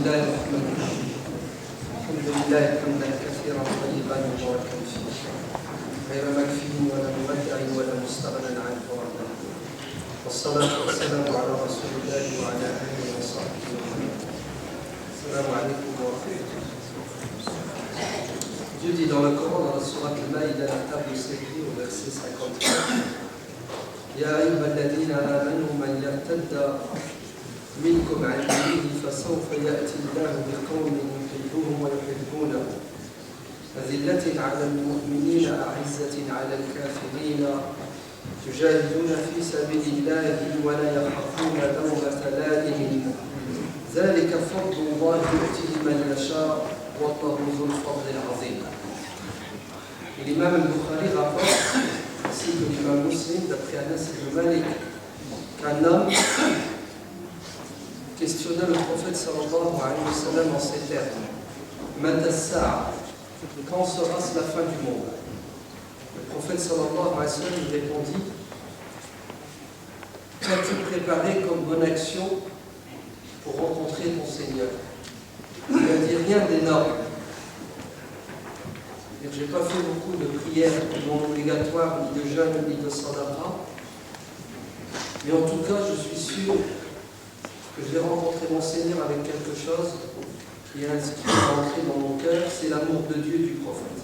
الله الرحمن الرحيم الحمد لله حمدا كثيرا طيبا مباركا فيه غير مكفي ولا مودع ولا مستغنى عنه وحده والصلاة والسلام على رسول الله وعلى آله وصحبه وسلم. السلام عليكم ورحمة الله. Dieu dit dans le Coran, dans la sourate Al-Maïda, la table 7 au verset 51. يا أيها الذين آمنوا من يرتد منكم عن دينه فسوف يأتي الله بقوم يحبهم ويحبونه أذلة على المؤمنين أعزة على الكافرين يجاهدون في سبيل الله ولا يخافون لومة لائم ذلك فضل الله يؤتيه من يشاء والله ذو الفضل العظيم. L'imam al-Bukhari rapporte, ainsi que l'imam Muslim, d'après Anas ibn Malik, qu'un homme questionna le prophète sallallahu alayhi wa sallam en ces termes: Mata as-sa'a, quand sera-ce la fin du monde? Le prophète sallallahu alayhi wa sallam lui répondit: qu'as-tu préparé comme bonne action pour rencontrer ton Seigneur? Il n'a dit rien d'énorme. Je n'ai pas fait beaucoup de prières non obligatoires, ni de jeûne, ni de sadaqa. Mais en tout cas, je suis sûr que je vais rencontrer mon Seigneur avec quelque chose qui est rentré dans mon cœur, c'est l'amour de Dieu et du prophète.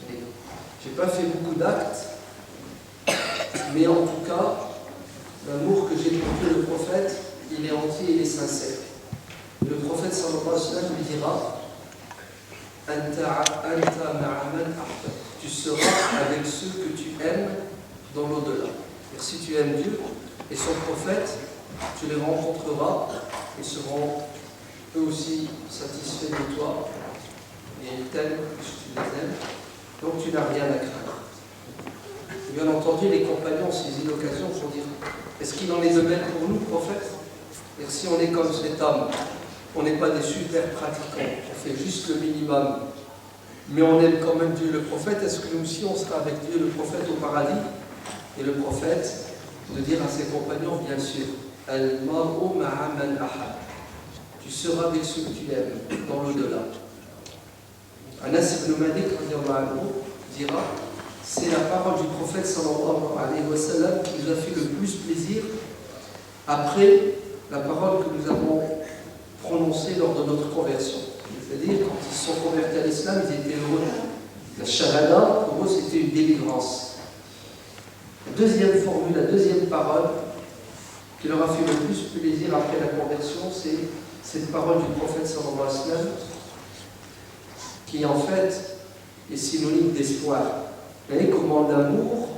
Je n'ai pas fait beaucoup d'actes, mais en tout cas, l'amour que j'ai pour Dieu, le prophète, il est entier et il est sincère. Le prophète sallallahu alayhi wa sallam lui dira: tu seras avec ceux que tu aimes dans l'au-delà. Et si tu aimes Dieu et son prophète, tu les rencontreras, ils seront eux aussi satisfaits de toi et ils t'aiment puisque tu les aimes, donc tu n'as rien à craindre. Et bien entendu, les compagnons ont saisi l'occasion pour dire: est-ce qu'il en est de même pour nous, prophète? Et si on est comme cet homme, on n'est pas des super pratiquants, on fait juste le minimum, mais on aime quand même Dieu et le prophète, est-ce que nous aussi on sera avec Dieu et le prophète au paradis? Et le prophète de dire à ses compagnons, bien sûr, Al-mar'u ma'a man ahab, tu seras avec ceux que tu aimes dans l'au-delà. Anas ibn Malik dira: c'est la parole du prophète sallallahu alayhi wa sallam qui nous a fait le plus plaisir après la parole que nous avons prononcée lors de notre conversion. C'est-à-dire, quand ils se sont convertis à l'islam, ils étaient heureux. La shahada, pour eux, c'était une délivrance. La deuxième formule, la deuxième parole qui leur a fait le plus plaisir après la conversion, c'est cette parole du prophète sallallahu alayhi wa sallam, qui en fait est synonyme d'espoir. Vous voyez comment l'amour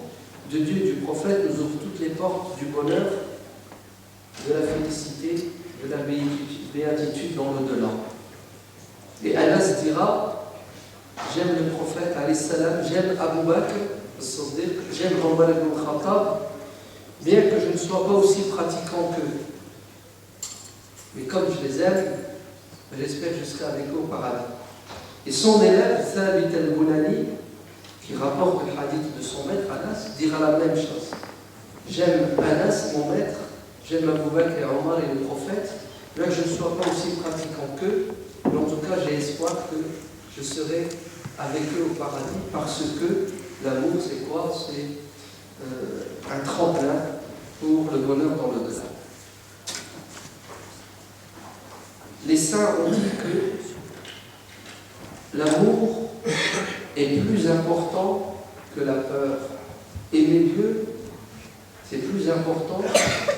de Dieu et du prophète nous ouvre toutes les portes du bonheur, de la félicité, de la béatitude dans l'au-delà. Et Anas dira: j'aime le prophète alayhi salam, j'aime Abu Bakr as-Siddiq, j'aime Omar ibn Khattab, bien que je ne sois pas aussi pratiquant qu'eux. Mais comme je les aime, j'espère que je serai avec eux au paradis. Et son élève, Thabit al-Bunani, qui rapporte le hadith de son maître Anas, dira la même chose: j'aime Anas, mon maître, j'aime Abu Bakr et Omar et le prophète, bien que je ne sois pas aussi pratiquant qu'eux, mais en tout cas j'ai espoir que je serai avec eux au paradis, parce que l'amour c'est quoi? C'est un tremplin pour le bonheur dans l'au-delà. Les saints ont dit que l'amour est plus important que la peur. Aimer Dieu, c'est plus important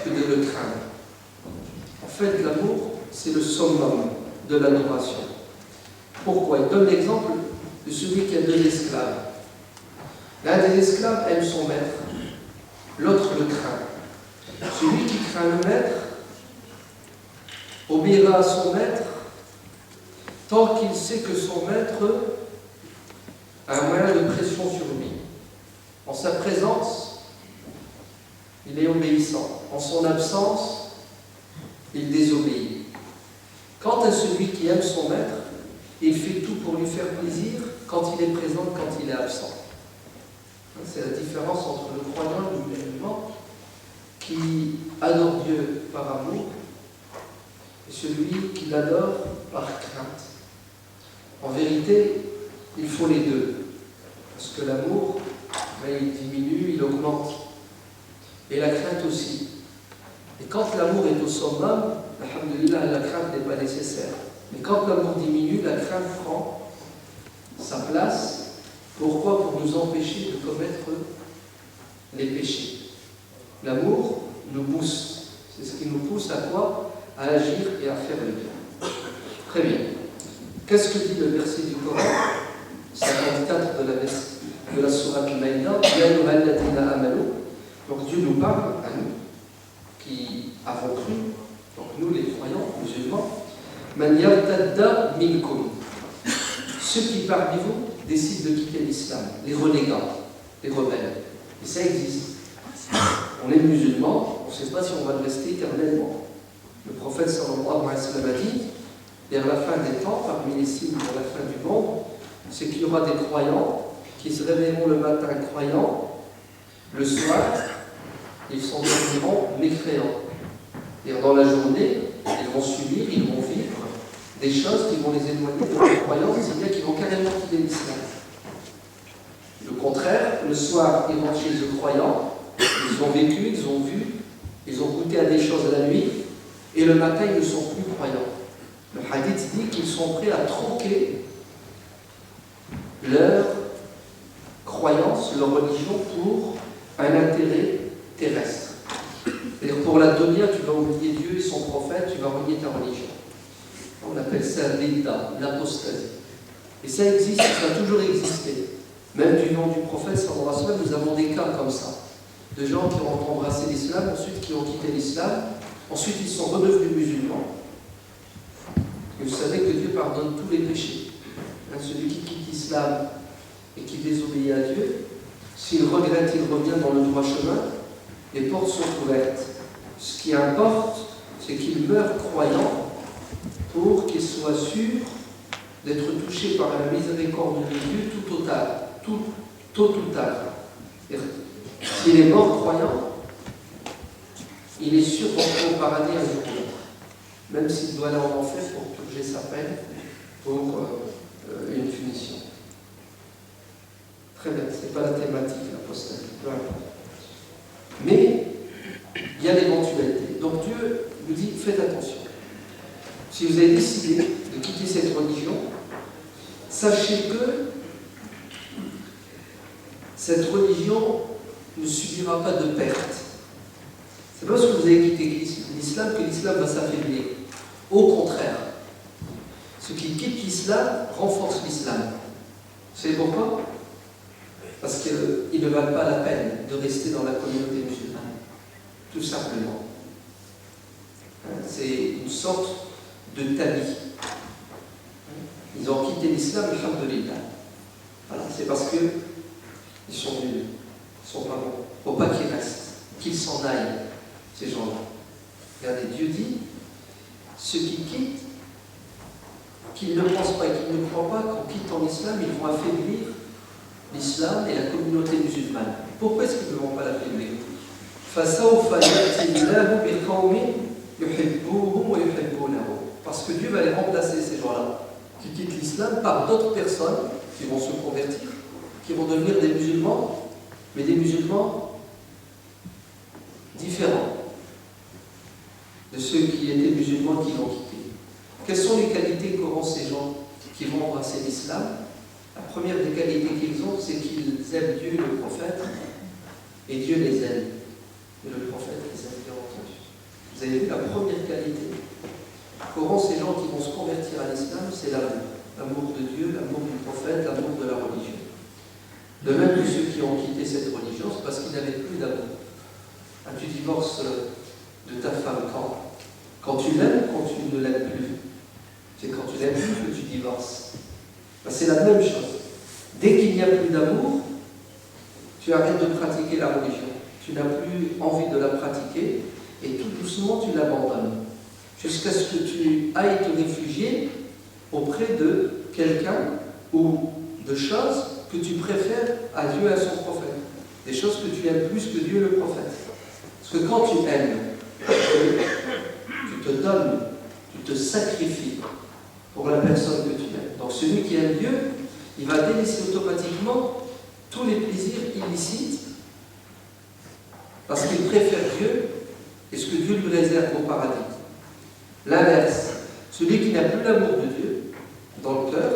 que de le craindre. En fait, l'amour, c'est le summum de l'adoration. Pourquoi? Il donne l'exemple de celui qui a deux esclaves. L'un des esclaves aime son maître, l'autre le craint. Celui qui craint le maître obéira à son maître tant qu'il sait que son maître a un moyen de pression sur lui. En sa présence, il est obéissant. En son absence, il désobéit. Quant à celui qui aime son maître, il fait tout pour lui faire plaisir quand il est présent, quand il est absent. C'est la différence entre le croyant et le musulman qui adore Dieu par amour et celui qui l'adore par crainte. En vérité, il faut les deux. Parce que l'amour, il diminue, il augmente. Et la crainte aussi. Et quand l'amour est au summum, alhamdoulilah, la crainte n'est pas nécessaire. Mais quand l'amour diminue, la crainte prend sa place. Pourquoi? Pour nous empêcher de commettre les péchés. L'amour nous pousse. C'est ce qui nous pousse à quoi? À agir et à faire le bien. Très bien. Qu'est-ce que dit le verset du Coran 54 de la sourate Al-Maïda? Donc Dieu nous parle à nous qui avons cru, donc nous les croyants musulmans, Man yartadda minkum, ceux qui parmi vous décident de quitter l'islam, les renégats, les rebelles. Et ça existe. On est musulman, on ne sait pas si on va le rester éternellement. Le prophète sallallahu alayhi wa sallam a dit, vers la fin des temps, parmi les signes de la fin du monde, c'est qu'il y aura des croyants qui se réveilleront le matin croyants, le soir, ils s'endormiront mécréants. Et dans la journée, ils vont subir, ils vont vivre des choses qui vont les éloigner de leur croyance, c'est-à-dire qu'ils vont carrément quitter l'islam. Le contraire, le soir, ils rentrent chez eux croyants, ils ont vécu, ils ont vu, ils ont goûté à des choses la nuit, et le matin, ils ne sont plus croyants. Le hadith dit qu'ils sont prêts à troquer leur croyance, leur religion pour un intérêt terrestre. C'est-à-dire pour la dunya, tu vas oublier Dieu et son prophète, tu vas renier ta religion. On appelle ça l'État, l'apostasie. Et ça existe, ça a toujours existé. Même du nom du prophète, sallallahu alayhi wa sallam, nous avons des cas comme ça. De gens qui ont embrassé l'islam, ensuite qui ont quitté l'islam, ensuite ils sont redevenus musulmans. Et vous savez que Dieu pardonne tous les péchés. Celui qui quitte l'islam et qui désobéit à Dieu, s'il regrette, il revient dans le droit chemin, les portes sont ouvertes. Ce qui importe, c'est qu'il meure croyant pour qu'il soit sûr d'être touché par la miséricorde de Dieu tôt ou tard. S'il est mort croyant, il est sûr d'entrer au paradis un jour ou l'autre, même s'il doit aller en enfer pour purger sa peine, pour une punition. Très bien, ce n'est pas la thématique, l'apostasie. Mais il y a l'éventualité. Donc Dieu nous dit, faites attention. Si vous avez décidé de quitter cette religion, sachez que cette religion ne subira pas de perte. C'est pas parce que vous avez quitté l'islam que l'islam va s'affaiblir. Au contraire, ceux qui quittent l'islam renforcent l'islam. Vous savez pourquoi? Parce qu'ils ne valent pas la peine de rester dans la communauté musulmane. Tout simplement. C'est une sorte de tamis. Ils ont quitté l'islam, alhamdoulilah. Voilà, c'est parce qu'ils sont nuls, ils ne sont pas bons. Il ne faut pas qu'ils restent, qu'ils s'en aillent, ces gens-là. Regardez, Dieu dit, ceux qui quittent, qu'ils ne pensent pas et qu'ils ne croient pas qu'en quittant l'islam, ils vont affaiblir l'islam et la communauté musulmane. Pourquoi est-ce qu'ils ne vont pas l'affaiblir? Parce que Dieu va les remplacer, ces gens-là, qui quittent l'islam, par d'autres personnes qui vont se convertir, qui vont devenir des musulmans, mais des musulmans différents de ceux qui étaient musulmans qui l'ont quitté. Quelles sont les qualités qu'auront ces gens qui vont embrasser l'islam? La première des qualités qu'ils ont, c'est qu'ils aiment Dieu et le prophète, et Dieu les aime. Et le prophète les aime, bien entendu. Vous avez vu la première qualité qu'auront ces gens qui vont se convertir à l'islam, c'est l'amour. L'amour de Dieu, l'amour du prophète, l'amour de la religion. De même que ceux qui ont quitté cette religion, c'est parce qu'ils n'avaient plus d'amour. Tu divorces de ta femme quand tu l'aimes, quand tu ne l'aimes plus. C'est quand tu l'aimes plus que tu divorces. C'est la même chose. Dès qu'il n'y a plus d'amour, tu arrêtes de pratiquer la religion. Tu n'as plus envie de la pratiquer et tout doucement tu l'abandonnes. Jusqu'à ce que tu ailles te réfugier auprès de quelqu'un ou de choses que tu préfères à Dieu et à son prophète. Des choses que tu aimes plus que Dieu et le prophète. Parce que quand tu aimes, tu te donnes, Tu te sacrifies pour la personne que tu aimes. Donc celui qui aime Dieu, il va délaisser automatiquement tous les plaisirs illicites parce qu'il préfère Dieu et ce que Dieu lui réserve au paradis. L'inverse, celui qui n'a plus l'amour de Dieu dans le cœur,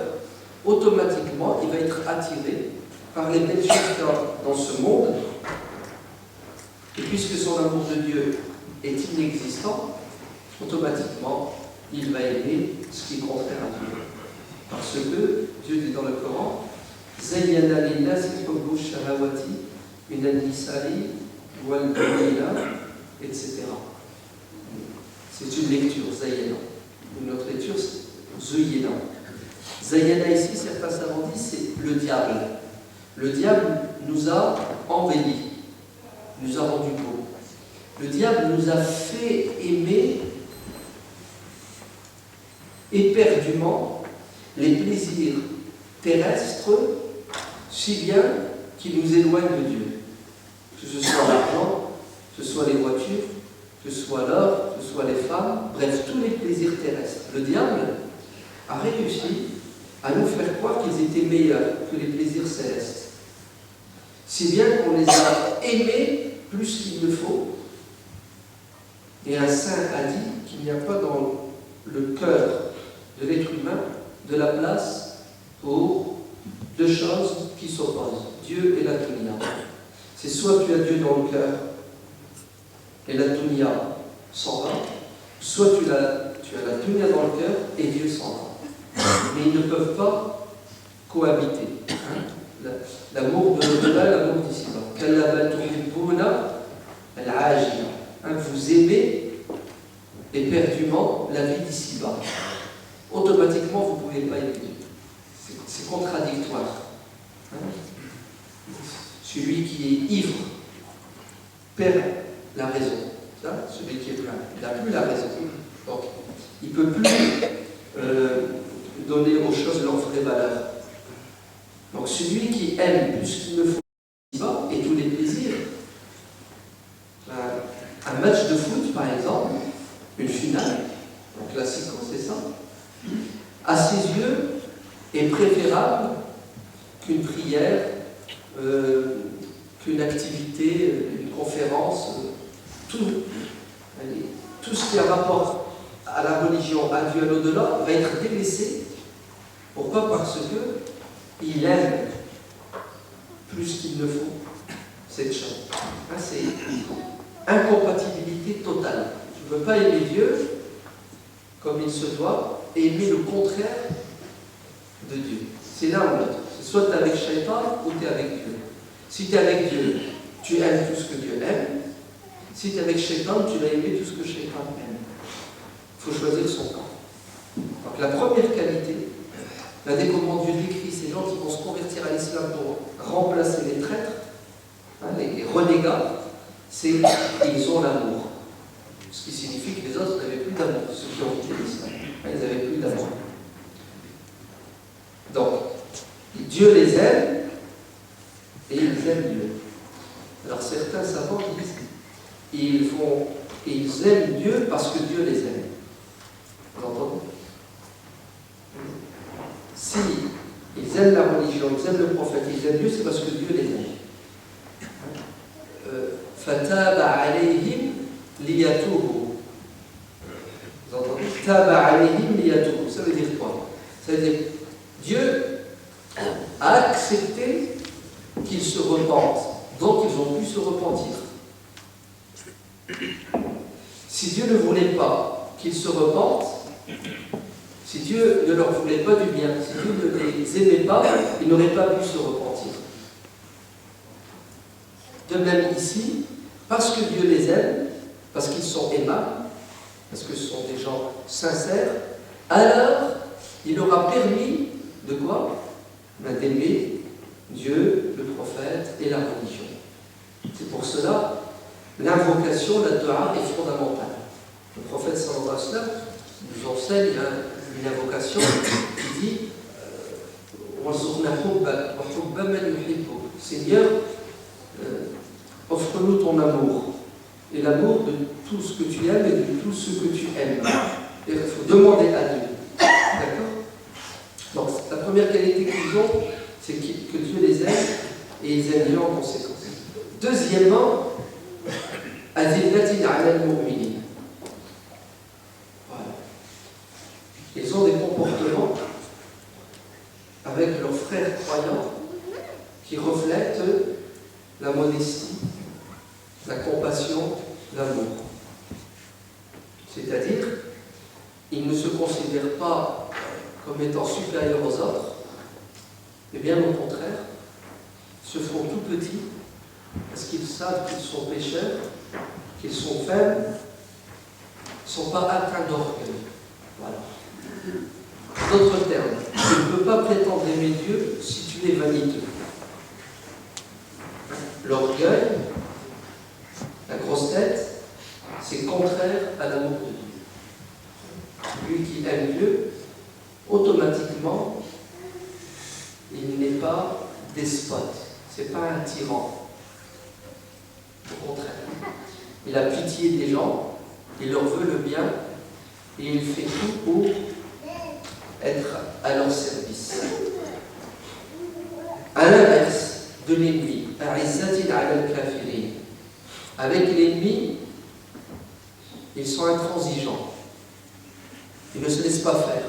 automatiquement, il va être attiré par les belles choses qu'il y a dans ce monde. Et puisque son amour de Dieu est inexistant, automatiquement, il va aimer ce qui est contraire à Dieu. Parce que Dieu dit dans le Coran, Zayyana linnasi hubbu shahawati min an-nisa'i wal banina, etc. C'est une lecture, Zayyana. Une autre lecture, c'est Zuyyina. Zayyana ici, certains savants disent, c'est le diable. Le diable nous a embellis, nous a rendus beaux. Le diable nous a fait aimer éperdument les plaisirs terrestres, si bien qu'ils nous éloignent de Dieu. Que ce soit l'argent, que ce soit les voitures, que ce soit l'or, que ce soit les femmes, bref, tous les plaisirs terrestres. Le diable a réussi à nous faire croire qu'ils étaient meilleurs que les plaisirs célestes. Si bien qu'on les a aimés plus qu'il ne faut. Et un saint a dit qu'il n'y a pas dans le cœur de l'être humain de la place pour deux choses qui s'opposent, Dieu et la dunya. C'est soit tu as Dieu dans le cœur et la dunya s'en va, soit tu as la dunya dans le cœur et Dieu s'en va. Mais ils ne peuvent pas cohabiter. L'amour de l'au-delà, l'amour d'ici-bas. Vous aimez éperdument la vie d'ici-bas. Automatiquement, vous ne pouvez pas aimer Dieu. C'est contradictoire. Celui qui est ivre perd la raison. Celui qui est plein, il n'a plus la raison. Donc, il ne peut plus donner aux choses leur vraie valeur. Donc, celui qui aime plus qu'il ne faut ici-bas et tous les plaisirs, un match de foot, par exemple, une finale, un classico, c'est ça, à ses yeux, est préférable qu'une prière, qu'une activité, une conférence, tout ce qui a rapport à la religion, à Dieu, à l'au-delà, va être délaissé. Pourquoi? Parce que il aime plus qu'il ne faut cette chose. C'est incompatibilité totale. Tu ne peux pas aimer Dieu comme il se doit et aimer le contraire de Dieu. C'est l'un ou l'autre. C'est soit tu es avec Shaitan ou tu es avec Dieu. Si tu es avec Dieu, tu aimes tout ce que Dieu aime. Si tu es avec Shaitan, tu vas aimer tout ce que Shaitan aime. Il faut choisir son camp. Donc la première qualité, là, dès comment Dieu décrit ces gens qui vont se convertir à l'islam pour remplacer les traîtres, les renégats, c'est qu'ils ont l'amour. Ce qui signifie que les autres n'avaient plus d'amour, ceux qui ont quitté l'islam. Ils n'avaient plus d'amour. Donc, Dieu les aime et ils aiment Dieu. Alors certains savants disent ils aiment Dieu parce que Dieu les aime. Vous entendez? Si ils aiment la religion, ils aiment le prophète, ils aiment Dieu, c'est parce que Dieu les aime. Fataba alayhim liyatubu. Vous entendez? Taba alayhim liyatubu. Ça veut dire quoi? Ça veut dire Dieu a accepté qu'ils se repentent, donc ils ont pu se repentir. Si Dieu ne voulait pas qu'ils se repentent, si Dieu ne leur voulait pas du bien, si Dieu ne les aimait pas, ils n'auraient pas pu se repentir. De même ici, parce que Dieu les aime, parce qu'ils sont aimables, parce que ce sont des gens sincères, alors il leur a permis de quoi? D'aimer Dieu, le prophète et la religion. C'est pour cela l'invocation, la dua est fondamentale. Le prophète sallallahu alayhi wa sallam nous enseigne une invocation qui dit Seigneur, offre-nous ton amour et l'amour de tout ce que tu aimes et de tout ce que tu aimes. il faut demander à Dieu. D'accord? Donc, la première qualité qu'ils ont, c'est que Dieu les aime et ils aiment Dieu en conséquence. Deuxièmement, Adillatin ala al-mu'minin. Voilà. Ils ont des comportements avec leurs frères croyants qui reflètent la modestie, la compassion, l'amour. C'est-à-dire, ils ne se considèrent pas comme étant supérieurs aux autres, mais bien au contraire, se font tout petits parce qu'ils savent qu'ils sont pécheurs, qu'ils sont faibles, ne sont pas atteints d'orgueil. Voilà. D'autres termes, tu ne peux pas prétendre aimer Dieu si tu es vaniteux. L'orgueil, la grosse tête, c'est contraire à l'amour de Dieu. Lui qui aime Dieu, automatiquement, il n'est pas despote, c'est pas un tyran. Au contraire, il a pitié des gens, il leur veut le bien et il fait tout pour être à leur service. À l'inverse de l'ennemi, avec l'ennemi, ils sont intransigeants. Ils ne se laissent pas faire.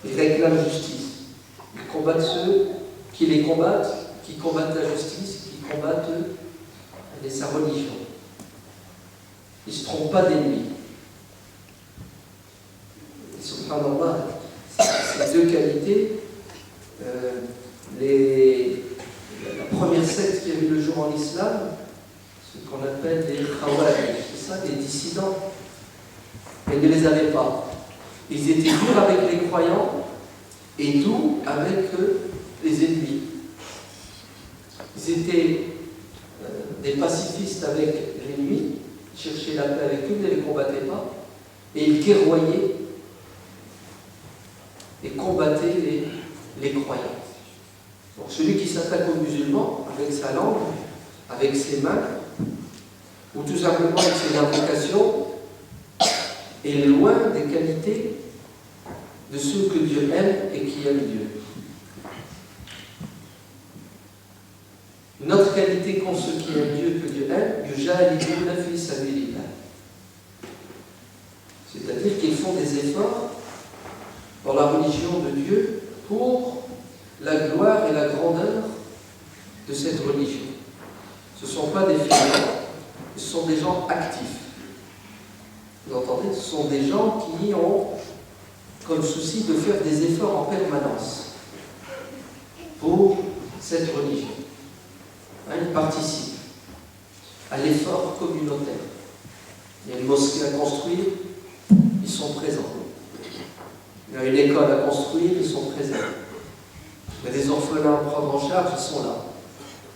Ils réclament justice. Ils combattent ceux qui les combattent, qui combattent la justice, qui combattent sa religion. Ils ne se trompent pas d'ennemis. Subhanallah, ces deux qualités, la première secte qui a vu le jour en islam, ce qu'on appelle les khawarij, c'est ça, les dissidents. Ils ne les avaient pas. Ils étaient durs avec les croyants et doux avec les ennemis. Ils étaient des pacifistes avec l'ennemi, ils cherchaient la paix avec eux, ne les combattaient pas, et ils guerroyaient et combattaient les croyants. Donc celui qui s'attaque aux musulmans avec sa langue, avec ses mains, ou tout simplement avec ses invocations, est loin des qualités de ceux que Dieu aime et qui aiment Dieu. Une autre qualité qu'ont ceux qui aiment Dieu que Dieu aime, c'est-à-dire qu'ils font des efforts dans la religion de Dieu pour la gloire et la grandeur de cette religion. Ce ne sont pas des fainéants, ce sont des gens actifs. Vous entendez? Ce sont des gens qui ont comme souci de faire des efforts en permanence pour cette religion. Ils participent à l'effort communautaire. Il y a une mosquée à construire, ils sont présents. Il y a une école à construire, ils sont présents. Il y a des orphelins à prendre en charge, ils sont là.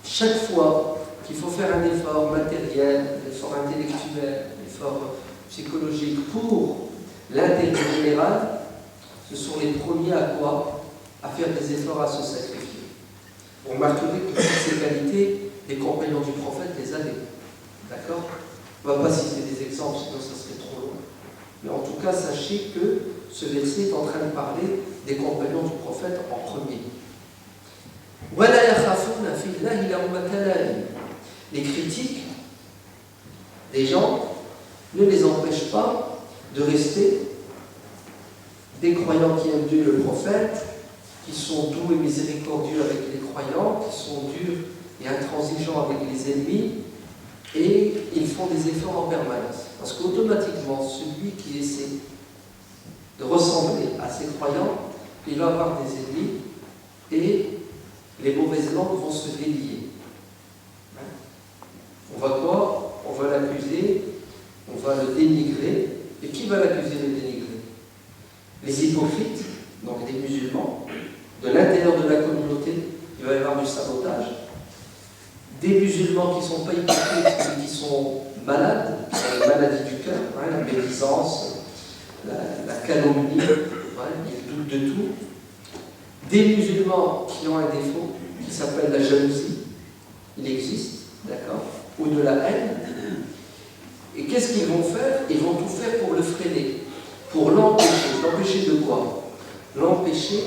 Chaque fois qu'il faut faire un effort matériel, un effort intellectuel, un effort psychologique pour l'intérêt général, ce sont les premiers à quoi? À faire des efforts, à se sacrifier. Vous remarquerez que toutes ces qualités, les compagnons du prophète les avaient. D'accord? On ne va pas citer des exemples, sinon ça serait trop long. Mais en tout cas, sachez que ce verset est en train de parler des compagnons du prophète en premier. Les critiques des gens ne les empêchent pas de rester des croyants qui aiment Dieu et le prophète, qui sont doux et miséricordieux avec les croyants, qui sont durs et intransigeants avec les ennemis, et ils font des efforts en permanence. Parce qu'automatiquement, celui qui essaie de ressembler à ces croyants, il va avoir des ennemis, et les mauvaises langues vont se délier. On va quoi? On va l'accuser, on va le dénigrer. Et qui va l'accuser et le dénigrer? Les hypocrites, donc des musulmans, de l'intérieur de la communauté, il va y avoir du sabotage. Des musulmans qui ne sont pas hypocrites, mais qui sont malades, qui ont des maladies du cœur, la médisance, la calomnie, ils doutent de tout. Des musulmans qui ont un défaut, qui s'appelle la jalousie, il existe, d'accord, ou de la haine. Et qu'est-ce qu'ils vont faire? Ils vont tout faire pour le freiner, pour l'empêcher. L'empêcher de quoi? L'empêcher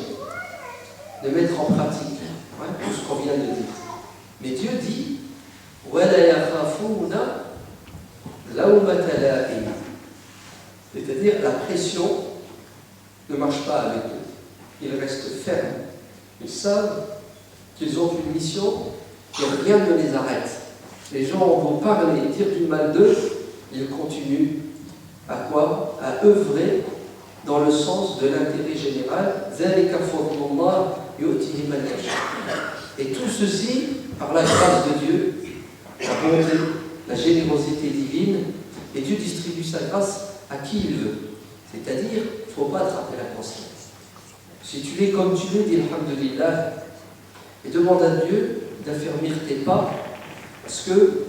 de mettre en pratique tout ce qu'on vient de dire. Mais Dieu dit وَلَا يَخَافُونَ لَوْمَةَ لَائِمٍ. C'est-à-dire la pression ne marche pas avec eux. Ils restent fermes. Ils savent qu'ils ont une mission et rien ne les arrête. Les gens vont parler, dire du mal d'eux, ils continuent à quoi? À œuvrer dans le sens de l'intérêt général. Et tout ceci par la grâce de Dieu, la bonté, la générosité divine, et Dieu distribue sa grâce à qui il veut. C'est-à-dire, il ne faut pas attraper la conscience. Si tu es comme tu es, dis alhamdulillah, et demande à Dieu d'affermir tes pas, parce que,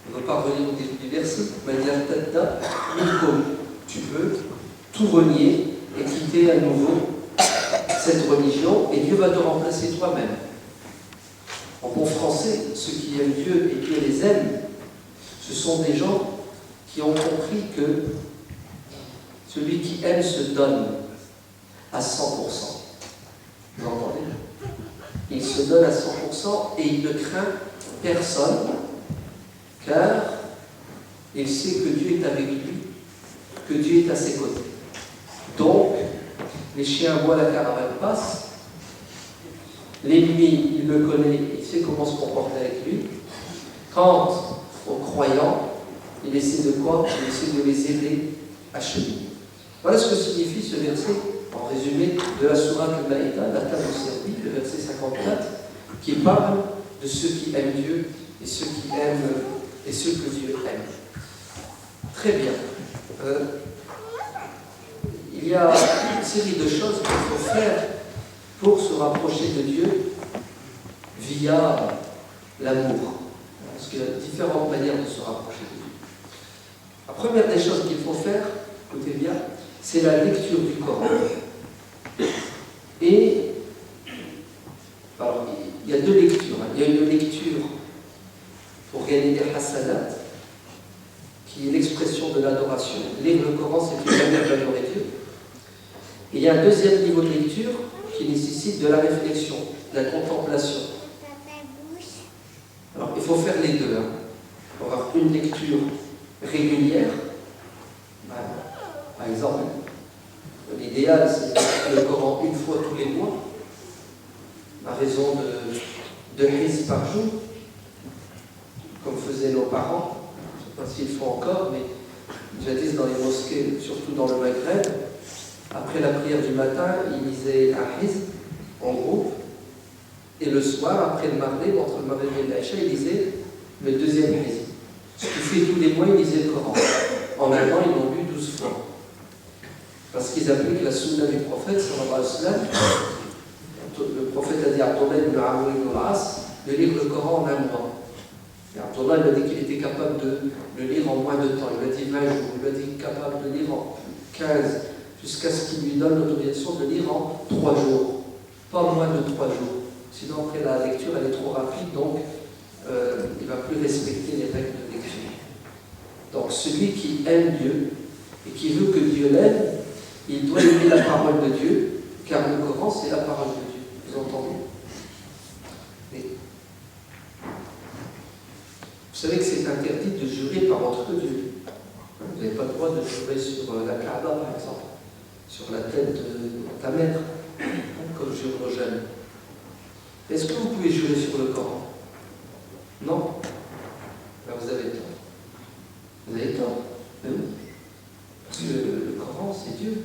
on ne va pas revenir au début du verset, tu peux tout renier et quitter à nouveau cette religion, et Dieu va te remplacer toi-même. En bon français, ceux qui aiment Dieu et Dieu les aime, ce sont des gens qui ont compris que celui qui aime se donne à 100%. Vous entendez? Il se donne à 100% et il ne craint personne, car il sait que Dieu est avec lui, que Dieu est à ses côtés. Donc, les chiens aboient, la caravane passe. L'ennemi, il le connaît, il sait comment se comporter avec lui. Quant aux croyants, il essaie de quoi? Il essaie de les aider à cheminer. Voilà ce que signifie ce verset, en résumé, de la sourate Al-Maïda, la table servie, le verset 54, qui parle de ceux qui aiment Dieu et ceux qui aiment et ceux que Dieu aime. Très bien. Il y a une série de choses qu'il faut faire pour se rapprocher de Dieu via l'amour. Parce qu'il y a différentes manières de se rapprocher de Dieu. La première des choses qu'il faut faire, écoutez bien, c'est la lecture du Coran. Et alors, il y a deux lectures. Il y a une lecture pour gagner des hasanat, qui est l'expression de l'adoration. Lire le Coran, c'est une manière d'adorer Dieu. Et il y a un deuxième niveau de lecture qui nécessite de la réflexion, de la contemplation. Alors, il faut faire les deux. Il faut avoir une lecture régulière. Par exemple, l'idéal, c'est de lire le Coran une fois tous les mois, à raison de hizb par jour, comme faisaient nos parents. Je ne sais pas s'ils font encore, mais jadis dans les mosquées, surtout dans le Maghreb, après la prière du matin, ils lisaient un hizb en groupe, et le soir, après le maghrib, entre le maghrib et l'Aïcha, ils lisaient le deuxième hizb. Ce qui fait tous les mois, ils lisaient le Coran. En un an, ils l'ont lu 12 fois. Parce qu'ils appliquent la sunna du prophète, sallallahu alayhi wa sallam. Le prophète a dit à Abdullah ibn Amr ibn al-As de lire le Coran en un mois. Et Abdullah il a dit qu'il était capable de le lire en moins de temps. Il a dit 20 jours, il a dit capable de lire en 15, jusqu'à ce qu'il lui donne l'autorisation de lire en 3 jours. Pas moins de 3 jours. Sinon, après la lecture, elle est trop rapide, donc il ne va plus respecter les règles de lecture. Donc, celui qui aime Dieu et qui veut que Dieu l'aime, il doit aimer la parole de Dieu, car le Coran, c'est la parole de Dieu. Vous entendez? Et vous savez que c'est interdit de jurer par votre Dieu. Vous n'avez pas le droit de jurer sur la Kaaba, par exemple, sur la tête de ta mère, comme jurent nos jeunes. Est-ce que vous pouvez jurer sur le Coran? Non. Ben, vous avez tort. Vous avez tort. Ben oui. Parce que le Coran, c'est Dieu.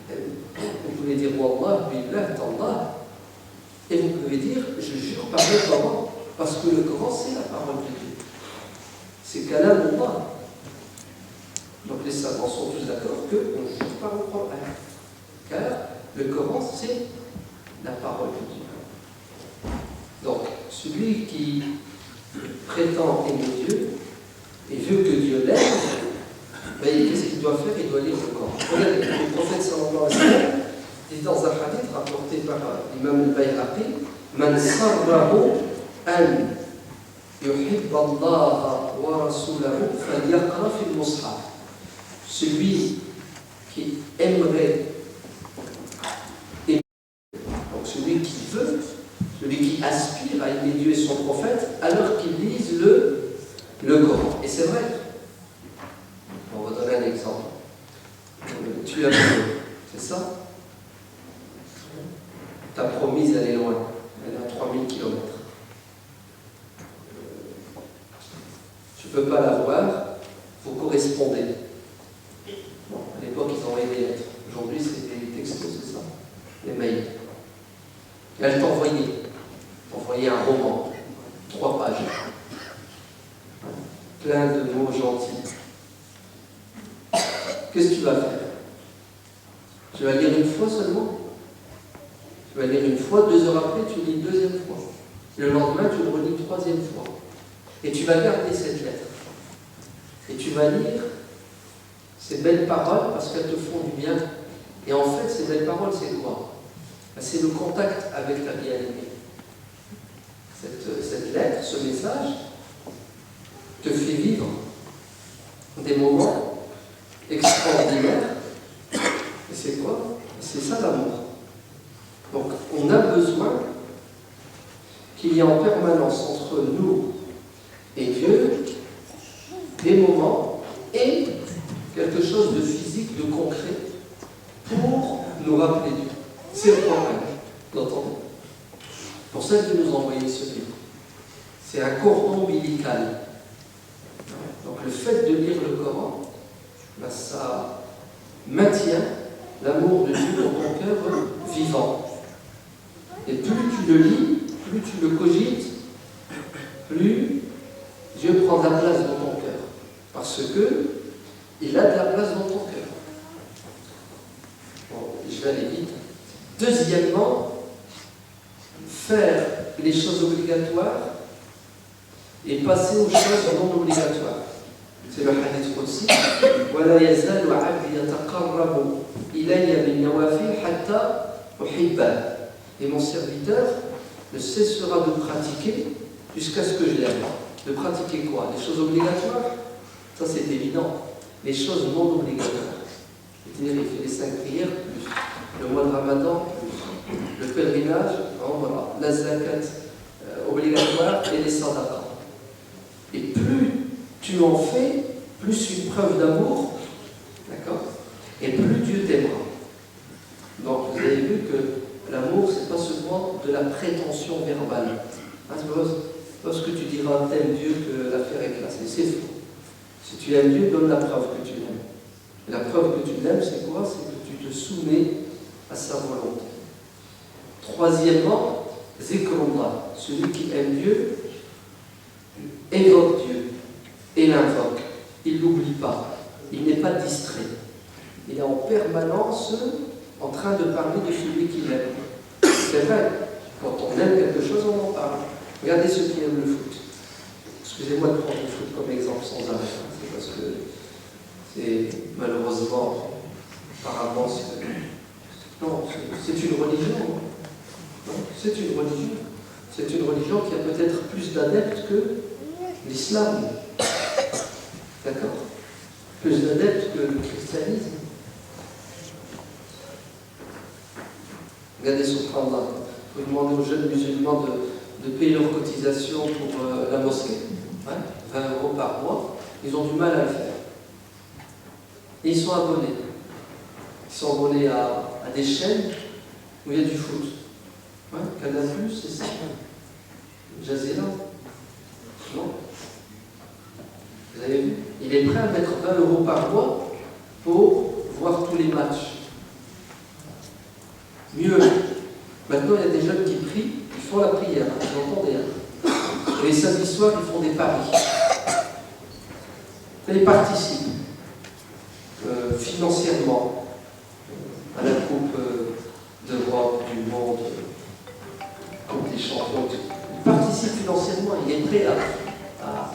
Vous pouvez dire Wallah, Billah, Tallah. Et vous pouvez dire je jure par le Coran. Parce que le Coran, c'est la parole de Dieu. C'est Kalam Allah. Donc les savants sont tous d'accord qu'on jure par le Coran. Car le Coran, c'est la parole de Dieu. Donc, celui qui prétend aimer Dieu et veut que Dieu l'aime, ben, qu'est-ce qu'il doit faire? Il doit lire le Coran. Regardez, le prophète sallallahu alayhi wa sallam dit dans un hadith rapporté par l'imam al-Bayhaqi, Man sarrahu an yuhibba Allah wa rasulahu falyaqra fi al-mushaf. Celui qui aimerait aimer, donc celui qui veut, celui qui aspire à aimer Dieu et son prophète, alors qu'il lise le Coran. Et c'est vrai. On va donner un exemple. Tu as Dieu, c'est ça? Ta promise, elle est loin. Elle est à 3000 km. Tu ne peux pas la voir, vous correspondez. Bon, à l'époque, ils envoyaient des lettres. Aujourd'hui, c'est des textos, c'est ça? Des mails. Et elle t'envoyait un roman, 3 pages. Plein de mots gentils. Qu'est-ce que tu vas faire? Tu vas lire une fois seulement? Tu vas lire une fois, 2 heures après, tu lis une deuxième fois. Le lendemain, tu le relis une 3e fois. Et tu vas garder cette lettre. Et tu vas lire ces belles paroles parce qu'elles te font du bien. Et en fait, ces belles paroles, c'est quoi? C'est le contact avec la bien-aimée. Cette lettre, ce message, te fait vivre des moments extraordinaires. Et c'est quoi? C'est ça l'amour. Donc, on a besoin qu'il y ait en permanence entre nous et Dieu des moments et quelque chose de physique, de concret, pour nous rappeler Dieu. C'est le problème, vous entendez? Pour ça qu'il nous a envoyé ce livre. C'est un cordon ombilical. Donc le fait de lire le Coran, ça maintient l'amour de Dieu dans ton cœur vivant. Et plus tu le lis, plus tu le cogites, plus Dieu prend de la place dans ton cœur. Parce que il a de la place dans ton cœur. Bon, je vais aller vite. Deuxièmement, faire les choses obligatoires et passer aux choses non obligatoires. C'est le hadith aussi. وَلَا يَزَالُ عَبْدِي يَتَقَرَّبُ إِلَيَّ بِالنَّوَافِلِ حَتَّى أُحِبَّهُ. Et mon serviteur ne cessera de pratiquer jusqu'à ce que je l'aime. De pratiquer quoi? Les choses obligatoires? Ça c'est évident. Les choses non obligatoires. C'est-à-dire, il fait les 5 prières, plus le mois de Ramadan, plus le pèlerinage, voilà, la zakat obligatoire et les sadaqas. Et plus tu en fais, plus une preuve d'amour, d'accord? Et plus Dieu t'aimera. Donc vous avez vu que l'amour, c'est pas seulement de la prétention verbale. Hein, c'est pas parce que tu diras t'aimes Dieu que l'affaire est classée. C'est faux. Si tu aimes Dieu, donne la preuve que tu l'aimes. Et la preuve que tu l'aimes, c'est quoi? C'est que tu te soumets à sa volonté. Troisièmement, zikrullah, celui qui aime Dieu, évoque Dieu et l'invoque. Il ne l'oublie pas. Il n'est pas distrait. Il est en permanence en train de parler de celui qu'il aime. C'est vrai, quand on aime quelque chose, on en parle. Regardez ceux qui aiment le foot. Excusez-moi de prendre le foot comme exemple sans arrêt. C'est parce que c'est malheureusement, apparemment, non, c'est une religion. Non, c'est une religion. C'est une religion qui a peut-être plus d'adeptes que l'islam. D'accord? Plus d'adeptes que le christianisme. Regardez subhanallah. Vous demandez aux jeunes musulmans de payer leur cotisation pour la mosquée. Ouais, 20 € par mois. Ils ont du mal à le faire. Et ils sont abonnés. Ils sont abonnés à des chaînes où il y a du foot. Ouais, Canal+, c'est ça. Jazeera. Non. Vous avez vu? Il est prêt à mettre 20 € par mois pour voir tous les matchs. Mieux, maintenant il y a des jeunes qui prient, ils font la prière, vous entendez, hein. Et les samedis soirs, ils font des paris. Et ils participent financièrement à la Coupe d'Europe, du monde, Coupe des champions. Il participe financièrement, il est prêt à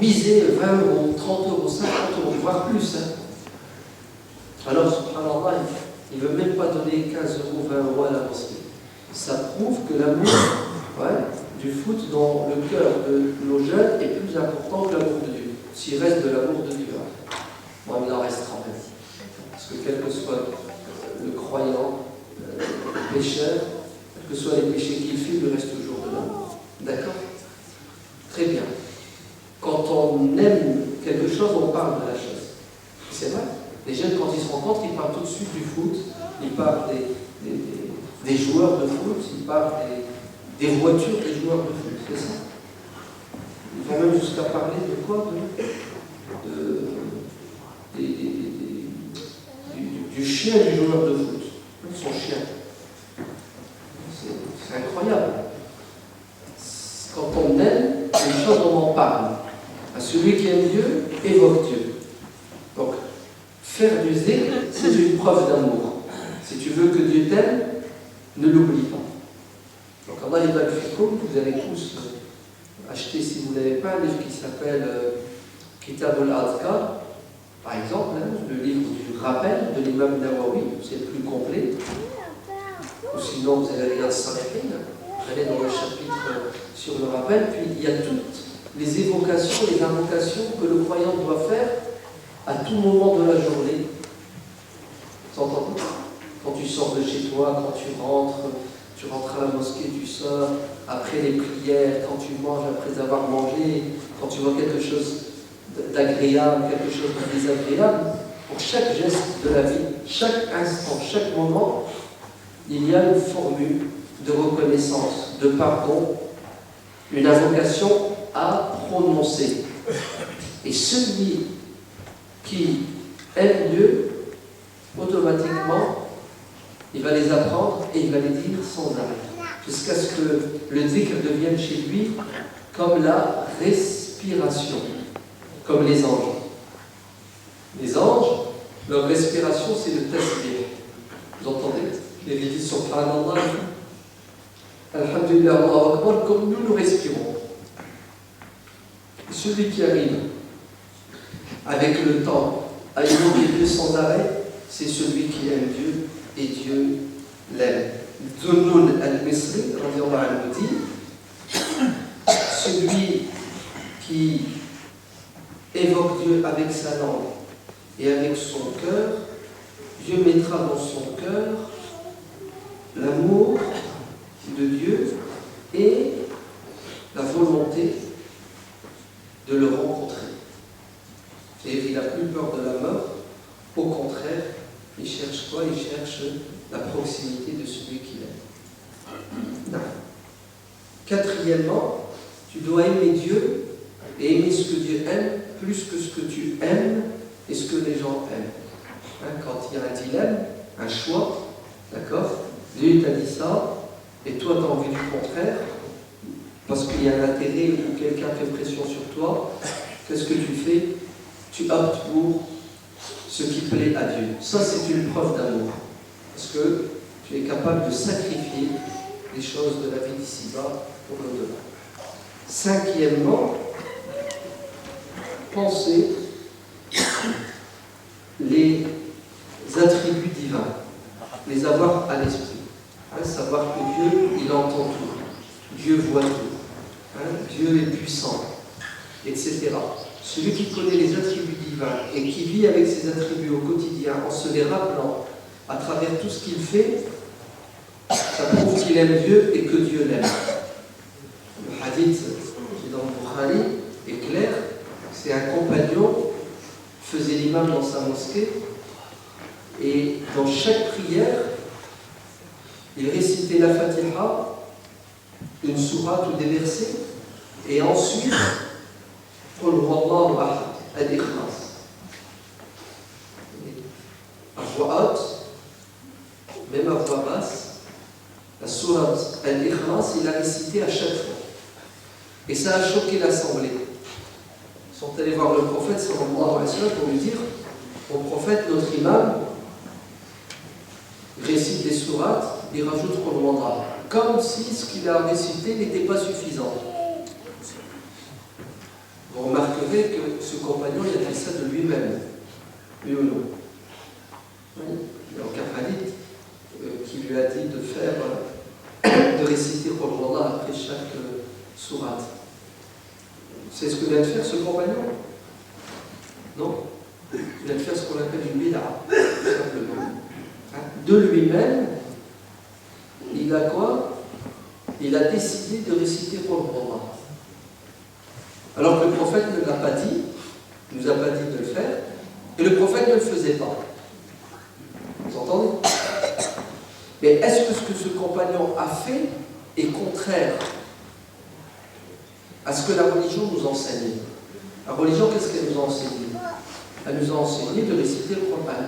miser 20 €, 30 €, 50 €, voire plus. Hein. Alors, subhanallah, il ne veut même pas donner 15 €, 20 € à la mosquée. Ça prouve que l'amour du foot dans le cœur de nos jeunes est plus important que l'amour de Dieu. S'il reste de l'amour de Dieu, bon, il en restera même. Parce que quel que soit le croyant, le pécheur, quels que soient les péchés qu'il fait, il lui reste toujours de l'amour. D'accord? Très bien. Quand on aime quelque chose, on parle de la chose. C'est vrai. Les jeunes, quand ils se rencontrent, ils parlent tout de suite du foot, ils parlent des joueurs de foot, ils parlent des voitures des joueurs de foot, c'est ça? Ils vont même jusqu'à parler de quoi? Du chien du joueur de foot, son chien. C'est incroyable. Quand on aime, les choses, on en parle. Celui qui aime Dieu, évoque Dieu. Donc, faire du zikr, c'est une preuve d'amour. Si tu veux que Dieu t'aime, ne l'oublie pas. Donc, Allah ibn al-Fikoum, vous allez tous acheter, si vous n'avez pas, un livre qui s'appelle Kitab al-Adhkar, par exemple, hein, le livre du rappel de l'imam Nawawi, c'est le plus complet. Ou sinon, vous allez regarder Salihin, vous allez dans le chapitre sur le rappel, puis il y a toutes les évocations, les invocations que le croyant doit faire à tout moment de la journée. Vous entendez? Quand tu sors de chez toi, quand tu rentres à la mosquée, tu sors, après les prières, quand tu manges après avoir mangé, quand tu vois quelque chose d'agréable, quelque chose de désagréable, pour chaque geste de la vie, chaque instant, chaque moment, il y a une formule de reconnaissance, de pardon, une invocation à prononcer. Et celui qui aime Dieu, automatiquement, il va les apprendre et il va les dire sans arrêt, jusqu'à ce que le dhikr devienne chez lui comme la respiration, comme les anges. Les anges, leur respiration, c'est le tasbih. Vous entendez? Les gens disent Subhanallah, Alhamdulillah, Allahu Akbar, comme nous respirons. Celui qui arrive avec le temps à évoquer Dieu sans arrêt, c'est celui qui aime Dieu et Dieu l'aime. Dhunnun al-Misri, nous dit, celui qui évoque Dieu avec sa langue et avec son cœur, Dieu mettra dans son cœur l'amour de Dieu et la volonté de le rencontrer. C'est-à-dire qu'il n'a plus peur de la mort, au contraire, il cherche quoi? Il cherche la proximité de celui qu'il aime. Quatrièmement, tu dois aimer Dieu et aimer ce que Dieu aime plus que ce que tu aimes et ce que les gens aiment. Hein, quand il y a un dilemme, un choix, d'accord? Dieu t'a dit ça, et toi tu as envie du contraire, parce qu'il y a un intérêt ou quelqu'un fait pression sur toi, qu'est-ce que tu fais? Tu optes pour ce qui plaît à Dieu. Ça, c'est une preuve d'amour, parce que tu es capable de sacrifier les choses de la vie d'ici-bas pour l'au-delà. Cinquièmement, penser les attributs divins, les avoir à l'esprit. Hein, savoir que Dieu, il entend tout, Dieu voit tout, hein, Dieu est puissant, etc. Celui qui connaît les attributs divins et qui vit avec ces attributs au quotidien en se les rappelant à travers tout ce qu'il fait, ça prouve qu'il aime Dieu et que Dieu l'aime. Le hadith qui est dans le Bukhari est clair, c'est un compagnon qui faisait l'imam dans sa mosquée et dans chaque prière, il récitait la Fatiha, une sourate ou des versets, et ensuite, Qul huwallahu ahad, al-Ikhlas. À voix haute, même à voix basse, la sourate al-Ikhlas, il a récité à chaque fois. Et ça a choqué l'assemblée. Ils sont allés voir le prophète sallallahu alayhi wa sallam pour lui dire, mon prophète, notre imam, récite des sourates, il rajoute Qul huwallahu, comme si ce qu'il a récité n'était pas suffisant. Vous remarquerez que ce compagnon, il a dit ça de lui-même. Oui ou non? Oui. Il n'y a aucun hadith qui lui a dit de faire, de réciter Qul huwallahu après chaque sourate. C'est ce que vient de faire ce compagnon? Non? Il vient de faire ce qu'on appelle une bid'a. tout simplement. Hein? De lui-même, il a quoi? Il a décidé de réciter Qul Huwallah. Alors que le prophète ne l'a pas dit, ne nous a pas dit de le faire, et le prophète ne le faisait pas. Vous entendez? Mais est-ce que ce que ce compagnon a fait est contraire à ce que la religion nous enseigne? La religion, qu'est-ce qu'elle nous a enseigné? Elle nous a enseigné de réciter le Coran.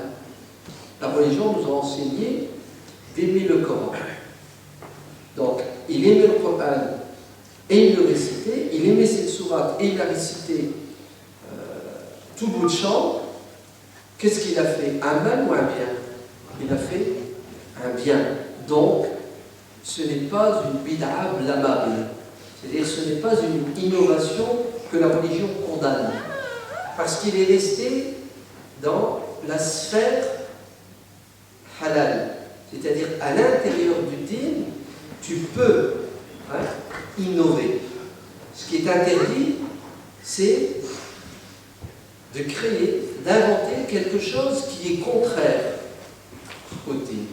La religion nous a enseigné d'aimer le Coran. Donc, il aimait le Coran et il le récitait, il aimait cette sourate et il a récité tout bout de champ. Qu'est-ce qu'il a fait? Un mal ou un bien? Il a fait un bien. Donc, ce n'est pas une bid'a blâmable. C'est-à-dire, ce n'est pas une innovation que la religion condamne. Parce qu'il est resté dans la sphère halal. C'est-à-dire, à l'intérieur du dîn, tu peux innover. Ce qui est interdit, c'est de créer, d'inventer quelque chose qui est contraire au dîn.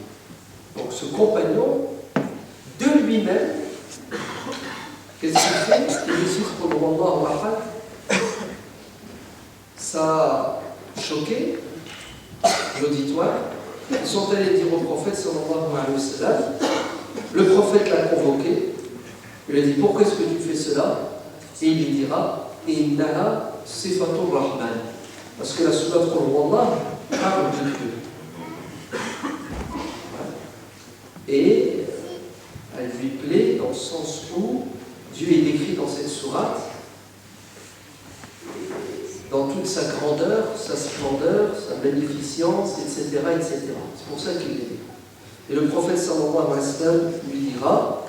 Donc ce compagnon, de lui-même, qu'est-ce qu'il fait? Il récite pour le Allah. Ça a choqué l'auditoire. Ils sont allés dire au prophète sallallahu alayhi wa sallam. Le prophète l'a convoqué. Il lui a dit: pourquoi est-ce que tu fais cela? Et il lui dira: Innaha sifatur rahman. Parce que la sourate Qul Huwallah parle de Dieu. Et elle lui plaît dans le sens où Dieu est décrit dans cette sourate dans toute sa grandeur, sa splendeur, sa bénéficence, etc. etc. C'est pour ça qu'il est. Et le prophète sallallahu alayhi wa sallam lui dira,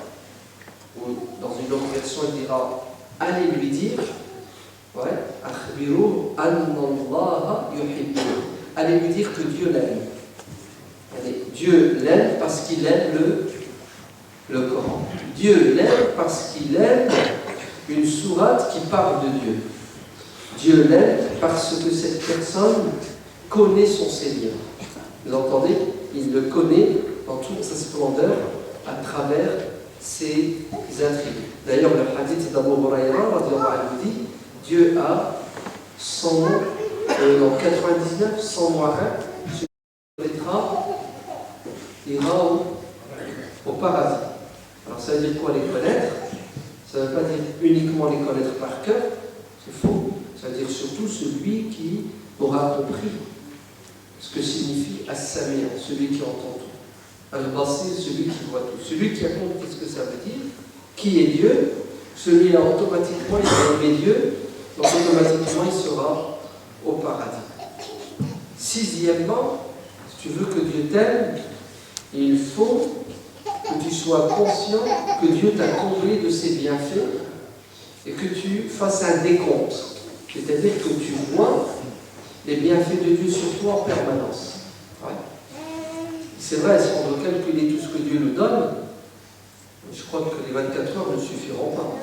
ou dans une autre version il dira: allez lui dire, akhbiru annallaha yuhibbu. Allez lui dire que Dieu l'aime. Dieu l'aime parce qu'il aime le Coran. Dieu l'aime parce qu'il aime une sourate qui parle de Dieu. Dieu l'aime parce que cette personne connaît son Seigneur. Vous entendez? Il le connaît dans toute sa splendeur à travers ses attributs. D'ailleurs, le hadith d'Abu Huraïra dit: Dieu a 100 noms, dans 99, 100 moins 1, celui qui connaîtra ira au paradis. Alors ça veut dire quoi, les connaître? Ça ne veut pas dire uniquement les connaître par cœur, c'est faux. Ça veut dire surtout celui qui aura compris ce que signifie As-Sami', celui qui entend tout. Al-Basir, celui qui voit tout. Celui qui a compris ce que ça veut dire, qui est Dieu, celui-là automatiquement il va aimer Dieu, donc automatiquement il sera au paradis. Sixièmement, si tu veux que Dieu t'aime, il faut que tu sois conscient que Dieu t'a comblé de ses bienfaits et que tu fasses un décompte. C'est-à-dire que tu vois les bienfaits de Dieu sur toi en permanence. Ouais. C'est vrai, si on doit calculer tout ce que Dieu nous donne, je crois que les 24 heures ne suffiront pas.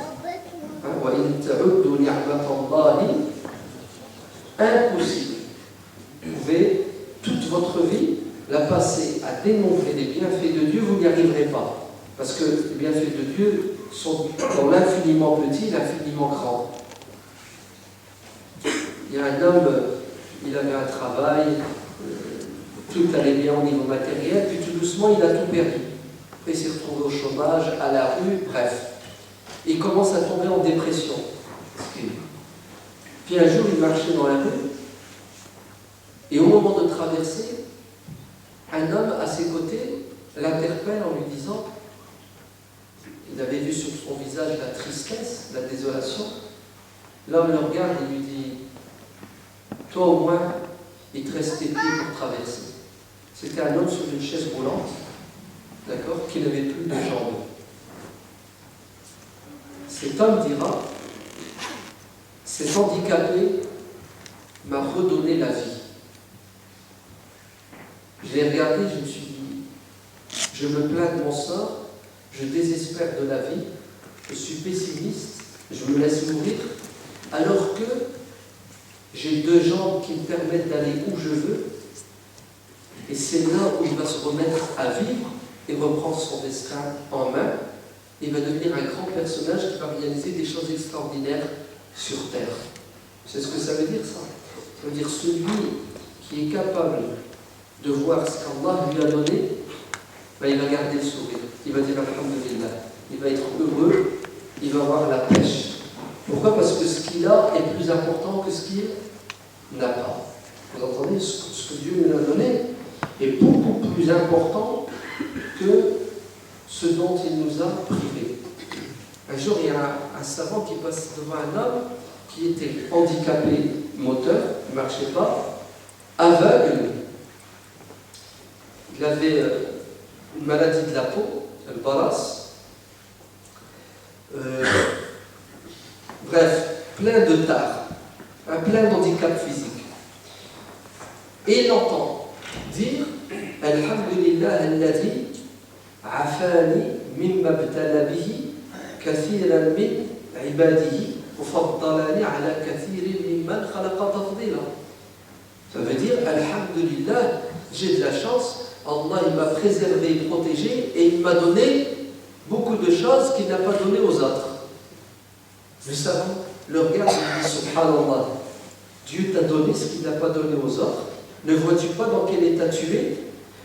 Impossible. Vous pouvez toute votre vie la passer à démontrer les bienfaits de Dieu, vous n'y arriverez pas. Parce que les bienfaits de Dieu sont dans l'infiniment petit, l'infiniment grand. Il y a un homme, il avait un travail, tout allait bien au niveau matériel, puis tout doucement il a tout perdu. Après il s'est retrouvé au chômage, à la rue, bref. Il commence à tomber en dépression. Puis un jour il marchait dans la rue, et au moment de traverser, un homme à ses côtés l'interpelle en lui disant, il avait vu sur son visage la tristesse, la désolation. L'homme le regarde et lui dit: toi au moins, il te reste tes pieds pour traverser. C'était un homme sur une chaise roulante, d'accord, qui n'avait plus de jambes. Cet homme dira: cet handicapé m'a redonné la vie. Je l'ai regardé, je me suis dit: je me plains de mon sort, je désespère de la vie, je suis pessimiste, je me laisse mourir, alors que j'ai deux jambes qui me permettent d'aller où je veux, Et c'est là où il va se remettre à vivre et reprendre son destin en main. Il va devenir un grand personnage qui va réaliser des choses extraordinaires sur terre. C'est ce que ça veut dire, ça. Ça veut dire celui qui est capable de voir ce qu'Allah lui a donné, ben, il va garder le sourire. Il va dire Alhamdulillah. Il va être heureux, il va avoir la pêche. Pourquoi? Parce que ce qu'il a est plus important que ce qu'il n'a pas. Vous entendez? Ce que Dieu nous a donné est beaucoup plus important que ce dont il nous a privés. Un jour, il y a un savant qui passe devant un homme qui était handicapé moteur, il ne marchait pas, aveugle. Il avait une maladie de la peau, le baras. Bref, plein de tares, plein d'handicaps physiques. Et il entend dire Alhamdulillah alladhi afani mimma btala bihi kathiran min ibadihi wa faddalani ala kathirin mimman khalaqa tafdila. Ça veut dire Alhamdulillah, j'ai de la chance, Allah il m'a préservé, protégé et il m'a donné beaucoup de choses qu'il n'a pas donné aux autres. Le savant le regarde et dit Subhanallah, Dieu t'a donné ce qu'il n'a pas donné aux autres. Ne vois-tu pas dans quel état tu es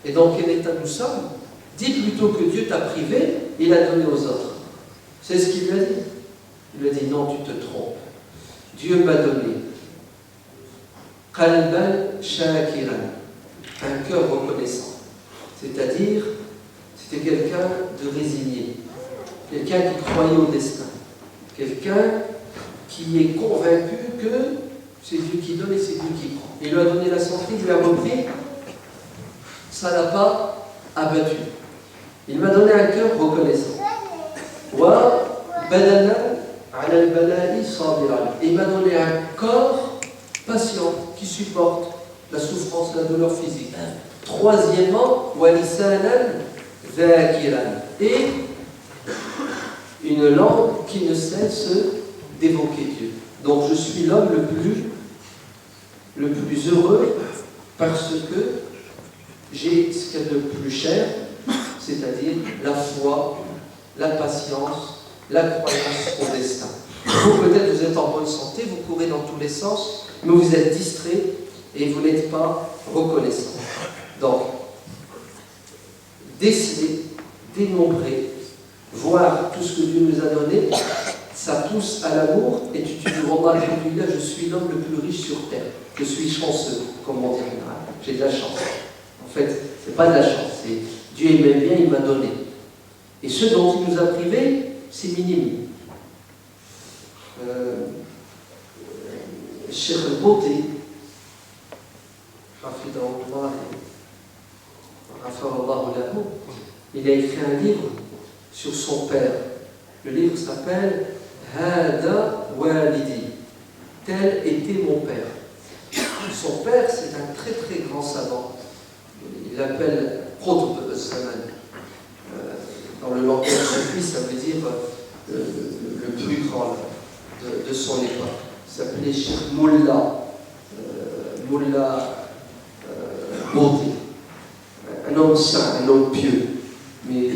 et dans quel état nous sommes? Dis plutôt que Dieu t'a privé, il a donné aux autres. C'est ce qu'il lui a dit. Il lui a dit non, tu te trompes. Dieu m'a donné qalban shakiran, un cœur reconnaissant. C'est-à-dire, c'était quelqu'un de résigné, quelqu'un qui croyait au destin, quelqu'un qui est convaincu que c'est Dieu qui donne et c'est Dieu qui prend. Il lui a donné la santé, il lui a repris, ça l'a pas abattu. Il m'a donné un cœur reconnaissant. Wa badana ala al-bala'i sabiran. Il m'a donné un corps patient qui supporte la souffrance, la douleur physique. Troisièmement, wa lisanan dhakiran. Et une langue qui ne cesse d'évoquer Dieu. Donc je suis l'homme le plus heureux parce que j'ai ce qu'il y a de plus cher, c'est-à-dire la foi, la patience, la croyance au destin. Vous, peut-être, vous êtes en bonne santé, vous courez dans tous les sens, mais vous êtes distrait et vous n'êtes pas reconnaissant. Donc, déceler, dénombrer, voir tout ce que Dieu nous a donné, ça pousse à l'amour et tu te dis, Wallah, alhamdulillah, je suis l'homme le plus riche sur terre. Je suis chanceux, comme on dit. J'ai de la chance. En fait, c'est pas de la chance, c'est Dieu il m'aime bien, il m'a donné. Et ce dont il nous a privés, c'est minime. Cheikh al-Bouti, il a écrit un livre sur son père. Le livre s'appelle Hada Walidi. Tel était mon père. Son père, c'est un très très grand savant. Il l'appelle Qutb al-Zaman. Dans le langage soufi, ça veut dire le plus grand de son époque. Il s'appelait Cheikh Mullah Bouti. Un homme saint, un homme pieux. Mais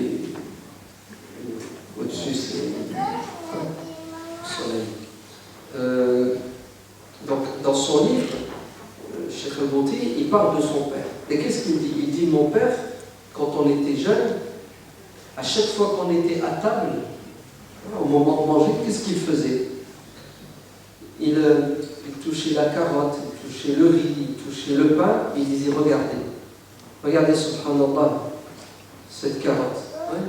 au-dessus, c'est soleil. Donc, dans son livre, Cheikh al-Bouti, il parle de son père. Et qu'est-ce qu'il dit? Il dit, mon père, quand on était jeune, à chaque fois qu'on était à table, au moment de manger, qu'est-ce qu'il faisait? Il touchait la carotte, il touchait le riz, il touchait le pain, et il disait, regardez, subhanallah, cette carotte, hein,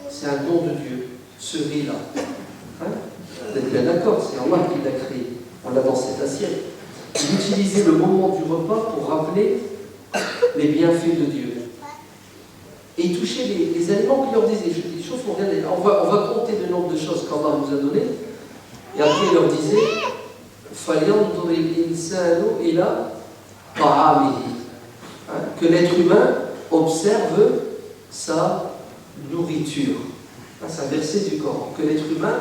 c'est un don de Dieu, ce riz-là. Hein, vous êtes bien d'accord, c'est Allah qui l'a créé, on l'a dans cette assiette. Il utilisait le moment du repas pour rappeler les bienfaits de Dieu. Et il touchait les aliments qui leur disaient, des choses qu'on vient de... On va compter le nombre de choses qu'Allah nous a données. Et après il leur disait, فَلْيَنْظُرِ الْإِنسَانُ إِلَى طَعَامِهِ. Que l'être humain observe sa nourriture. C'est un verset du Coran. Que l'être humain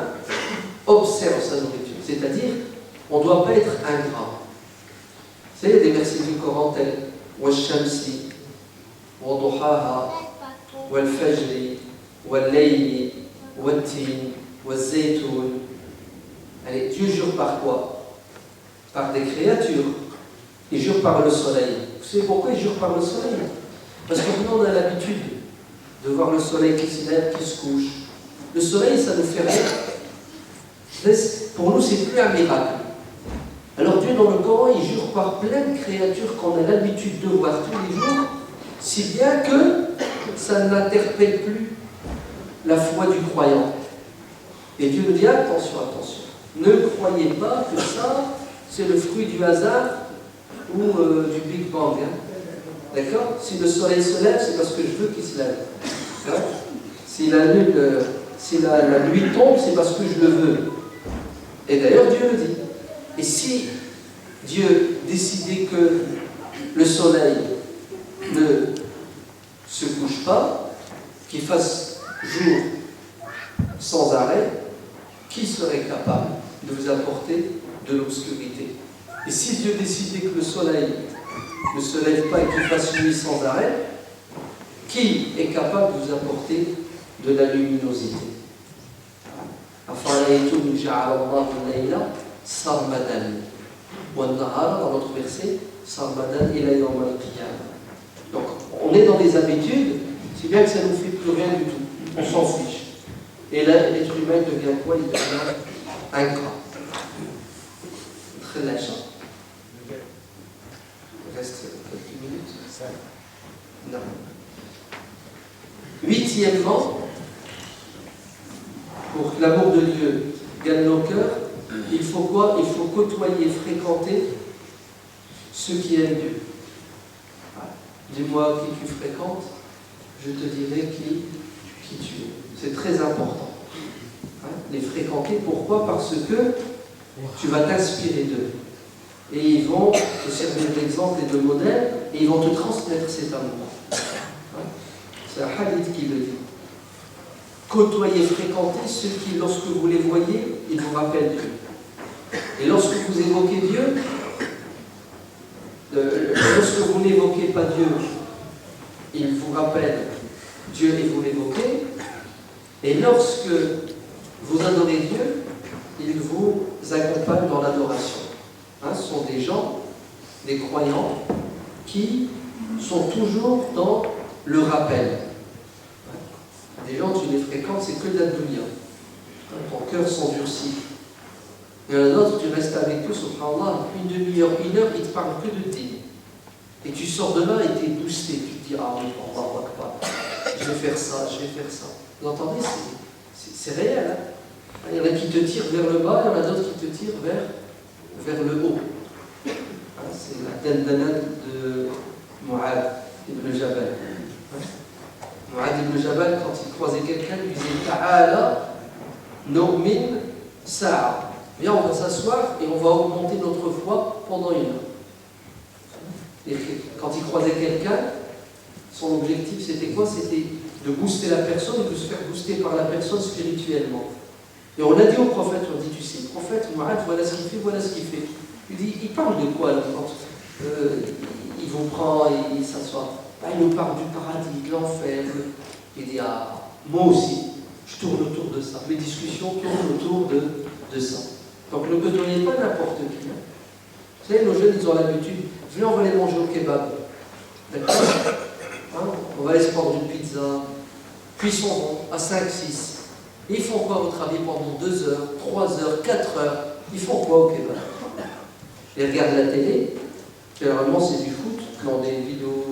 observe sa nourriture. C'est-à-dire, on ne doit pas être ingrat. Vous savez, il y a des versets du Coran tels Washamsi, وضحاها والفجر والليل والتين والزيتون. Allez, Dieu jure par quoi? Par des créatures. Il jure par le soleil. Vous savez pourquoi il jure par le soleil? Parce que nous, on a l'habitude de voir le soleil qui se lève, qui se couche. Le soleil, ça ne fait rien. Pour nous, c'est plus un miracle. Alors Dieu, dans le Coran, il jure par plein de créatures qu'on a l'habitude de voir tous les jours, si bien que ça n'interpelle plus la foi du croyant. Et Dieu nous dit, attention, attention, ne croyez pas que ça, c'est le fruit du hasard ou du Big Bang. Hein. D'accord? Si le soleil se lève, c'est parce que je veux qu'il se lève. Hein? Si la nuit tombe, c'est parce que je le veux. Et d'ailleurs, Dieu le dit. Et si Dieu décidait que le soleil ne se couche pas, qu'il fasse jour sans arrêt, qui serait capable de vous apporter de l'obscurité? Et si Dieu décidait que le soleil ne se lève pas et qu'il fasse nuit sans arrêt, qui est capable de vous apporter de la luminosité? Dans notre verset, donc on est dans des habitudes, si bien que ça ne nous fait plus rien du tout, on s'en fiche. Et là, l'être humain devient quoi? Il devient ingrat. Très lâchant. Il reste quelques minutes. Non. Huitièmement, pour que l'amour de Dieu gagne nos cœurs, il faut quoi? Il faut côtoyer, fréquenter ceux qui aiment Dieu. Dis-moi qui tu fréquentes, je te dirai qui tu es. C'est très important. Les fréquenter, pourquoi? Parce que tu vas t'inspirer d'eux. Et ils vont te servir d'exemple et de modèle, et ils vont te transmettre cet amour. C'est un hadith qui le dit. Côtoyez, fréquentez ceux qui, lorsque vous les voyez, ils vous rappellent Dieu. Et lorsque vous évoquez Dieu, lorsque vous n'évoquez pas Dieu, il vous rappelle Dieu et vous l'évoquez. Et lorsque vous adorez Dieu, il vous accompagne dans l'adoration. Ce sont des gens, des croyants, qui sont toujours dans le rappel. Des gens, tu les fréquentes, c'est que de la dunya. Ton cœur s'endurcit. Il y en a d'autres, tu restes avec eux, subhanallah, une demi-heure, une heure, ils te parlent que de dîner. Et tu sors de là et tu es boosté. Tu te dis, ah oui, je vais faire ça, je vais faire ça. Vous entendez? C'est réel. Hein? Il y en a qui te tirent vers le bas, il y en a d'autres qui te tirent vers le haut. C'est la dandanade de Mu'ad ibn Jabal. Mu'ad ibn Jabal, quand il croisait quelqu'un, il disait Ta'ala nu'min sa'a. Viens, on va s'asseoir et on va augmenter notre foi pendant une heure. Et quand il croisait quelqu'un, son objectif c'était quoi? C'était de booster la personne et de se faire booster par la personne spirituellement. Et on a dit au prophète, on dit, tu sais, le prophète, Mu'ad, voilà ce qu'il fait, voilà ce qu'il fait. Il dit, il parle de quoi là quand il vous prend et il s'assoit? Il nous parle du paradis, de l'enfer. Il dit, ah, moi aussi, je tourne autour de ça. Mes discussions tournent autour de ça. Donc ne côtoyez pas n'importe qui. Vous savez, nos jeunes, ils ont l'habitude, venez, on va les manger au kebab. D'accord? On va aller se prendre une pizza, puis ils sont bons, à 5, 6. Et ils font quoi à votre avis pendant 2 heures, 3 heures, 4 heures? Ils font quoi au kebab? Ils regardent la télé, généralement c'est du foot, dans des vidéos.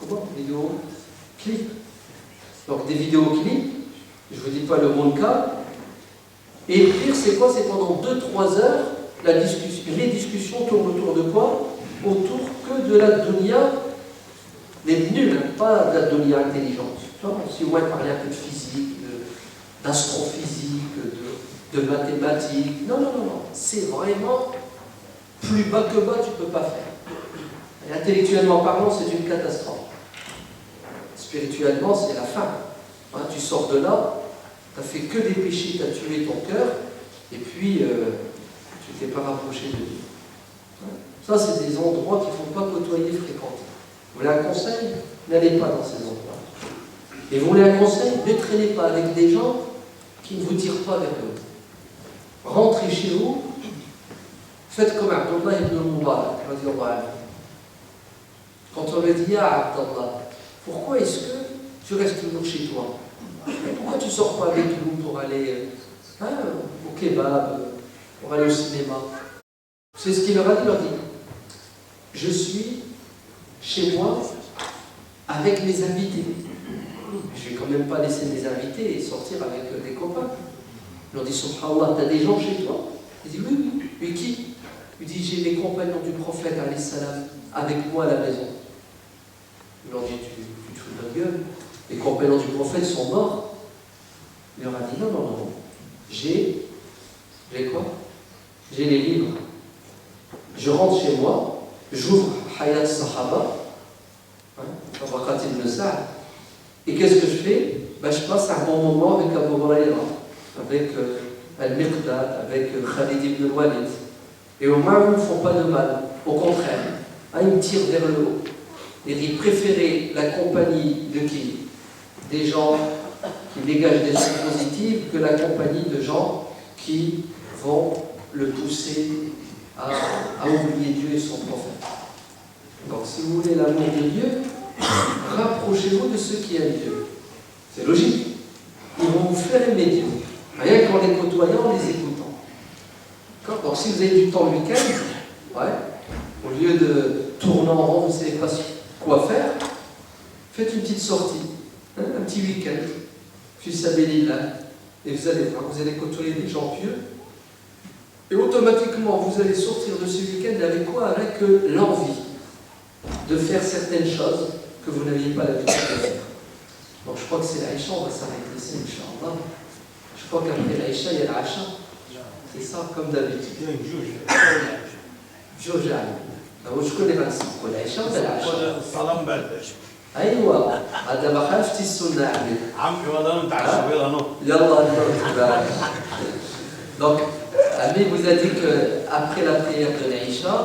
Comment? Vidéo clips. Donc des vidéoclips, je ne vous dis pas le bon cas. Et le pire, c'est quoi? C'est pendant 2-3 heures, les discussions tournent autour de quoi? Autour que de la dunya, les nuls, pas de la dunya intelligente. Si on va parler un peu de physique, d'astrophysique, de mathématiques, non. C'est vraiment plus bas que bas, tu ne peux pas faire. Et intellectuellement parlant, c'est une catastrophe. Spirituellement, c'est la fin. Tu sors de là, tu n'as fait que des péchés, tu as tué ton cœur, et puis tu ne t'es pas rapproché de Dieu. Ça, c'est des endroits qu'il ne faut pas côtoyer, fréquenter. Vous voulez un conseil? N'allez pas dans ces endroits. Et vous voulez un conseil? Ne traînez pas avec des gens qui ne vous tirent pas vers le haut. Rentrez chez vous, faites comme Abdullah ibn Mubarak, quand on lui dit, ah Abdallah, pourquoi est-ce que tu restes toujours chez toi? Pourquoi tu ne sors pas avec nous pour aller au kebab, pour aller au cinéma? C'est ce qu'il leur a dit, il leur dit, je suis chez moi avec mes invités. Je ne vais quand même pas laisser mes invités sortir avec des copains. Il leur dit, subhanallah, tu as des gens chez toi? Il dit, oui, oui. Et qui? Il dit, j'ai les compagnons du prophète, alayhi salam, avec moi à la maison. Il leur dit, tu te fous de la gueule? Les compagnons du prophète sont morts. Il leur a dit, non, non, non. J'ai quoi? J'ai les livres. Je rentre chez moi, j'ouvre Hayat Sahaba, Tabakat ibn Sa'd, et qu'est-ce que je fais? Je passe un bon moment avec Abu Huraira, avec Al-Miqdad, avec Khalid ibn Walid. Et au moins, ils ne font pas de mal. Au contraire, ils me tirent vers le haut. Et ils préféraient la compagnie de qui? Des gens qui dégagent des choses positives que la compagnie de gens qui vont le pousser à oublier Dieu et son prophète. Donc, si vous voulez l'amour de Dieu, rapprochez-vous de ceux qui aiment Dieu. C'est logique. Ils vont vous faire aimer Dieu. Rien qu'en les côtoyant, en les écoutant. Donc, si vous avez du temps le week-end, au lieu de tourner en rond, vous ne savez pas quoi faire, faites une petite sortie, un petit week-end, puis sabilillah, et vous allez voir, vous allez côtoyer des gens pieux, et automatiquement, vous allez sortir de ce week-end avec quoi? Avec l'envie de faire certaines choses que vous n'aviez pas l'habitude de faire. Donc, je crois que c'est l'Aïcha, on va s'arrêter ici, Inch'Allah. Je crois qu'après l'Aïcha, il y a l'Acha. C'est ça, comme d'habitude. جوجان وشكون اللي غنسبقوا العشاء ولا العشاء؟ الصلاه مبردش. ايوا هذا ما خالفتي السنه عمي ولا نتعشى يلا نو. يلا تبارك. Donc, Ami vous a dit qu'après la prière de l'Aïcha,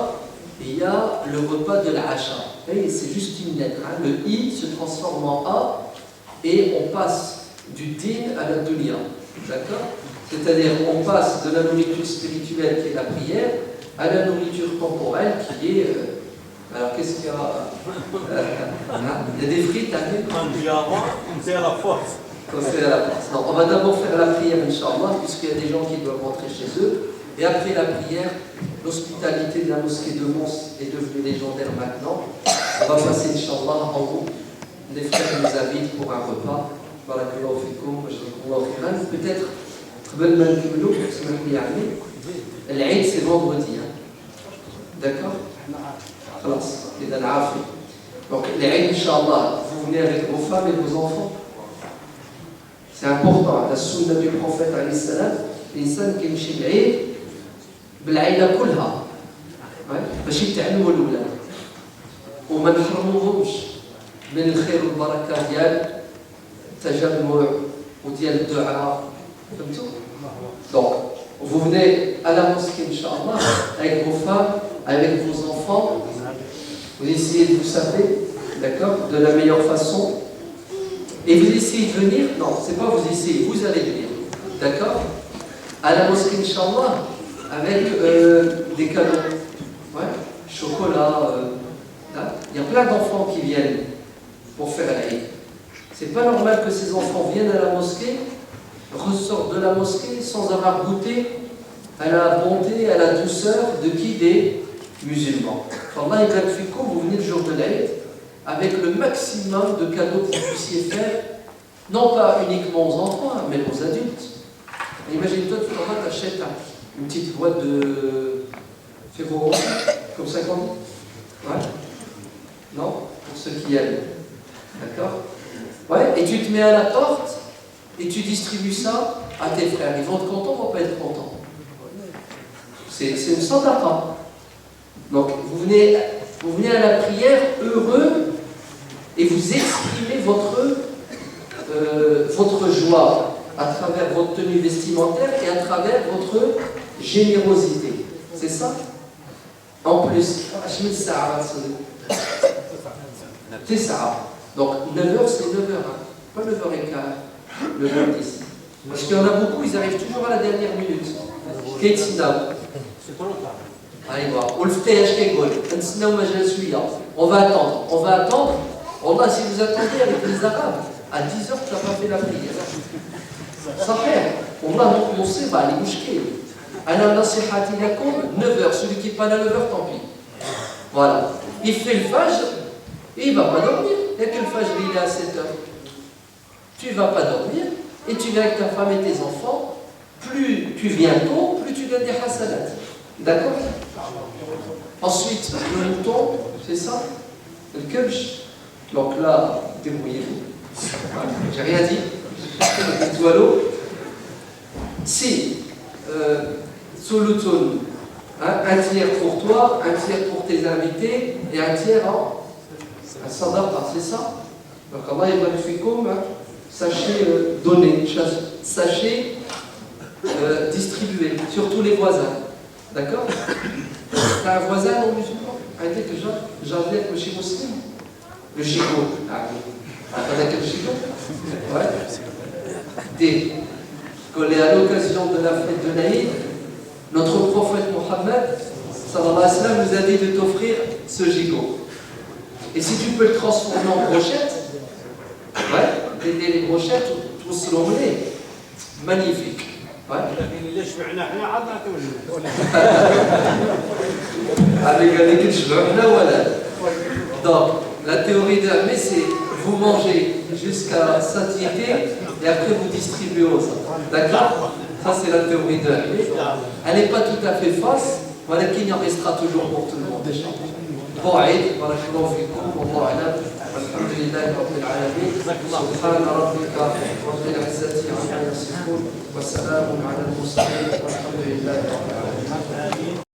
il y a le repas de l'Acha. C'est juste une lettre. Le I se transforme en A et on passe du din à la dunya. D'accord? C'est-à-dire on passe de la nourriture spirituelle qui est la prière à la nourriture temporelle qui est... alors qu'est-ce qu'il y a? Il y a des frites, on fait à la force. Non, on va d'abord faire la prière, Inch'Allah, puisqu'il y a des gens qui doivent rentrer chez eux. Et après la prière, l'hospitalité de la mosquée de Mons est devenue légendaire maintenant. On va passer, Inch'Allah, en haut. Les frères nous invitent pour un repas. Barakallahu fikoum, jazakumullahu khairan. Peut-être, l'Aïd, c'est vendredi. D'accord? Donc, l'Aïd, Inch'Allah, vous venez avec vos femmes et vos enfants. C'est important. La sunna du prophète, alayhi salam, l'insan qui يمشي العيد بالعائلة كلها باش يتعلموا الأولاد وما نحرموهمش من الخير والبركة ديال التجمع وديال الدعاء. فهمتوا؟ Donc, vous venez à la mosquée, Inch'Allah, avec vos femmes, avec vos enfants. Vous essayez de vous saper, d'accord, de la meilleure façon. Et vous essayez de venir, non, c'est pas vous essayez, vous allez venir, d'accord, à la mosquée, Inch'Allah, avec des cadeaux, chocolat, il y a plein d'enfants qui viennent pour faire l'Aïd. C'est pas normal que ces enfants viennent à la mosquée, ressortent de la mosquée sans avoir goûté à la bonté, à la douceur de qui? Des musulmans. Allah il vous venez le jour de l'Aïd avec le maximum de cadeaux que vous puissiez faire, non pas uniquement aux enfants, mais aux adultes. Imagine-toi, tu achètes une petite boîte de Ferrero, comme ça qu'on dit. Ouais. Non? Pour ceux qui aiment. D'accord? Ouais, et tu te mets à la porte et tu distribues ça à tes frères. Ils vont être contents, ils vont pas être contents. C'est une sadaqa. Donc, vous venez à la prière heureux et vous exprimez votre joie à travers votre tenue vestimentaire et à travers votre générosité. C'est ça? En plus, C'est ça. Donc 9h, c'est 9h, hein. Pas 9h15, le 10. Parce qu'il y en a beaucoup, ils arrivent toujours à la dernière minute. Kate Sinaou. C'est trop tard. Allez voir. On va attendre. On va attendre. Allah, si vous attendez avec les Arabes, à 10h, tu n'as pas fait la prière. Ça fait. On sait, les mouchkés. Ana nasihati lakum, 9h. Celui qui n'est pas à 9h, tant pis. Voilà. Il fait le fajr et il ne va pas dormir. Dès que le fajr il est à 7h, tu ne vas pas dormir et tu viens avec ta femme et tes enfants. Plus tu viens tôt, plus tu gagnes des hasanat. D'accord? Ensuite, le mouton, c'est ça? Le kebsh. Donc là, débrouillez-vous. J'ai rien dit. Tout à l'eau. Si, soluton, un tiers pour toi, un tiers pour tes invités et un tiers en sadaqa, c'est ça? Donc Allah yabarifikum, sachez donner, sachez distribuer, surtout les voisins. D'accord? T'as un voisin non musulman? Arrêtez que j'avais avec le chico muslim. Le chico. Ah oui. Avec le chico? Ouais. À l'occasion de la fête de l'Aïd, notre prophète Mohammed sallallahu alayhi wa sallam nous a dit de t'offrir ce gigot. Et si tu peux le transformer en brochette, ouais, les brochettes, tout selon les, magnifique. Ouais. Avec le donc, la théorie d'Hermès, c'est vous mangez jusqu'à satiété et après vous distribuez aux autres. D'accord? Ça, c'est la théorie d'Hermès. Elle n'est pas tout à fait fausse, voilà qu'il en restera toujours pour tout le monde. Bon, Aïd, voilà, je vous en prie, wallahu a'lam. الحمد لله رب العالمين سبحان ربك رب العزة عما يصفون وسلام على المرسلين والحمد لله رب العالمين